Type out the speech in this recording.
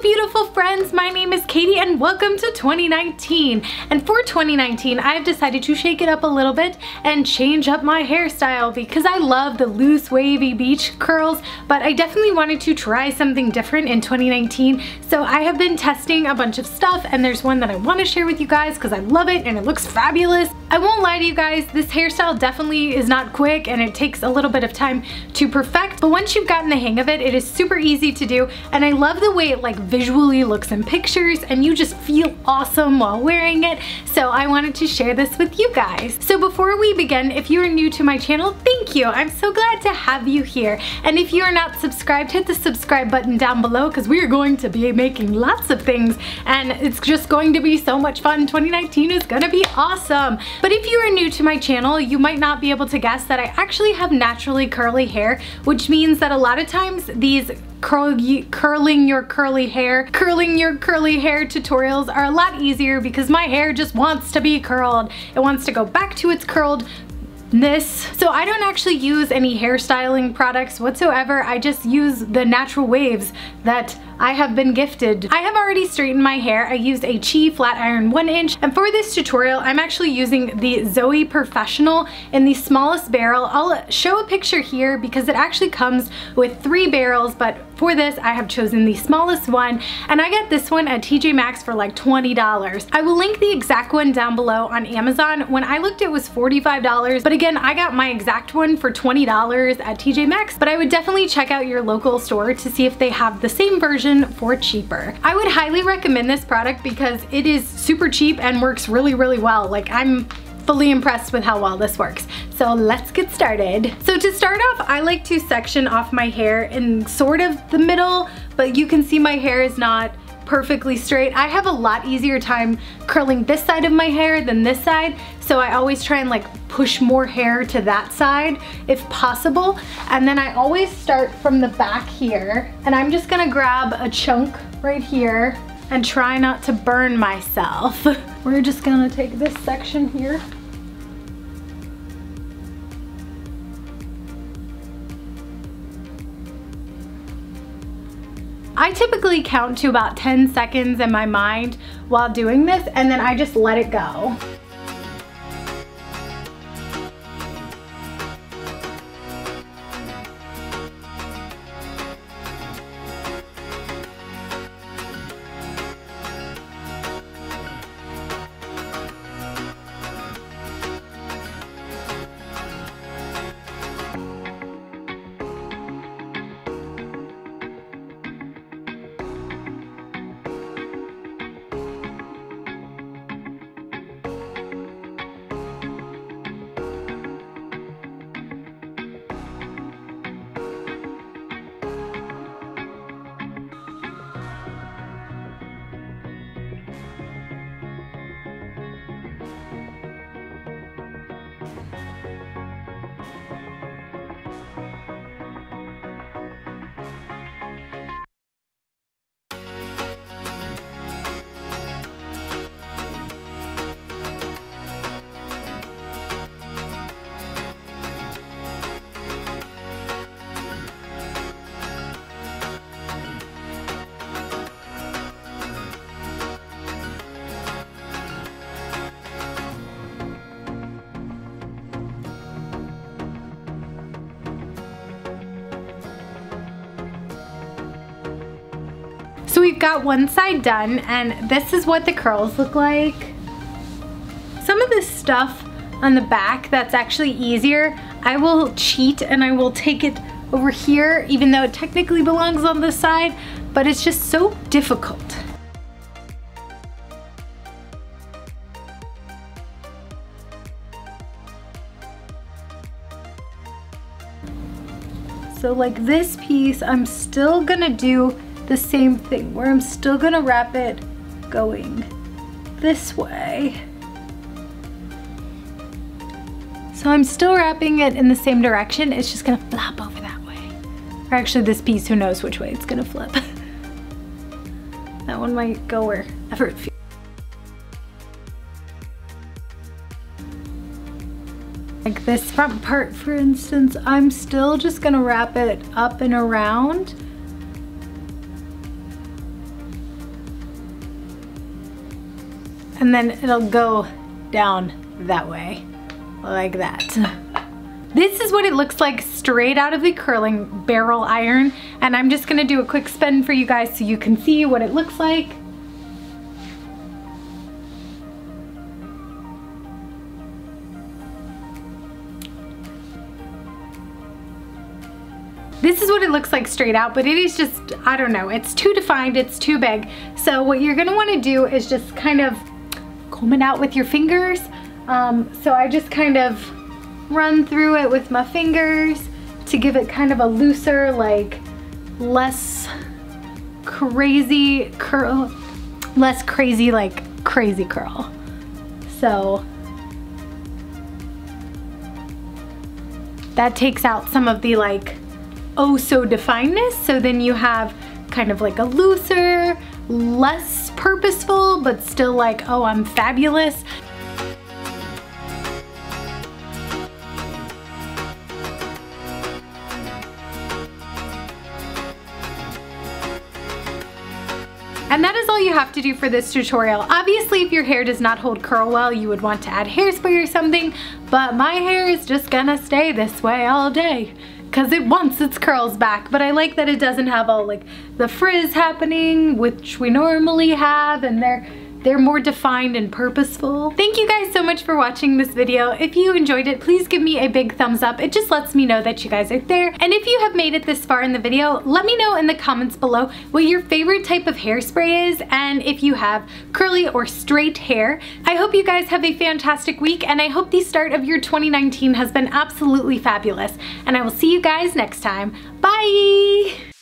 beautiful friends, my name is Katie and welcome to 2019. And for 2019, I've decided to shake it up a little bit and change up my hairstyle because I love the loose wavy beach curls, but I definitely wanted to try something different in 2019. So I have been testing a bunch of stuff and there's one that I want to share with you guys because I love it and it looks fabulous. I won't lie to you guys, this hairstyle definitely is not quick and it takes a little bit of time to perfect, but once you've gotten the hang of it, it is super easy to do, and I love the way it like visually looks in pictures and you just feel awesome while wearing it. So I wanted to share this with you guys. So before we begin, if you are new to my channel, thank you. I'm so glad to have you here. And if you are not subscribed, hit the subscribe button down below because we are going to be making lots of things and it's just going to be so much fun. 2019 is gonna be awesome. But if you are new to my channel, you might not be able to guess that I actually have naturally curly hair, which means that a lot of times these curling your curly hair tutorials are a lot easier because my hair just wants to be curled. It wants to go back to its curledness. So I don't actually use any hairstyling products whatsoever. I just use the natural waves that I have been gifted. I have already straightened my hair. I used a Chi flat iron 1-inch, and for this tutorial I'm actually using the Zoe Professional in the smallest barrel. I'll show a picture here because it actually comes with 3 barrels, but for this I have chosen the smallest one, and I got this one at TJ Maxx for like $20. I will link the exact one down below on Amazon. When I looked it was $45, but again I got my exact one for $20 at TJ Maxx, but I would definitely check out your local store to see if they have the same version for cheaper. I would highly recommend this product because it is super cheap and works really well. Like, I'm fully impressed with how well this works. So let's get started. So to start off, I like to section off my hair in sort of the middle, but you can see my hair is not perfectly straight. I have a lot easier time curling this side of my hair than this side, so I always try and like push more hair to that side if possible. And then I always start from the back here, and I'm just gonna grab a chunk right here and try not to burn myself. We're just gonna take this section here. I typically count to about 10 seconds in my mind while doing this, and then I just let it go. So we've got one side done, and this is what the curls look like. Some of this stuff on the back that's actually easier, I will cheat and I will take it over here, even though it technically belongs on this side, but it's just so difficult. So like this piece, I'm still gonna do the same thing where I'm still gonna wrap it going this way. So I'm still wrapping it in the same direction, it's just gonna flop over that way. Or actually this piece, who knows which way it's gonna flip. That one might go wherever it feels. Like this front part, for instance, I'm still just gonna wrap it up and around. and then it'll go down that way, like that. This is what it looks like straight out of the curling barrel iron, and I'm just gonna do a quick spin for you guys so you can see what it looks like. This is what it looks like straight out, but it is just, I don't know, it's too defined, it's too big. So what you're gonna wanna do is just kind of comb it out with your fingers. So I just kind of run through it with my fingers to give it kind of a looser, like less crazy curl, less crazy like crazy curl. So that takes out some of the like oh so definedness, so then you have kind of like a looser, less purposeful, but still like, oh, I'm fabulous. And that is all you have to do for this tutorial. Obviously, if your hair does not hold curl well, you would want to add hairspray or something, but my hair is just gonna stay this way all day because it wants its curls back. But I like that it doesn't have all like the frizz happening, which we normally have, and they're more defined and purposeful. Thank you guys so much for watching this video. If you enjoyed it, please give me a big thumbs up. It just lets me know that you guys are there. And if you have made it this far in the video, let me know in the comments below what your favorite type of hairspray is, and if you have curly or straight hair. I hope you guys have a fantastic week, and I hope the start of your 2019 has been absolutely fabulous. And I will see you guys next time. Bye!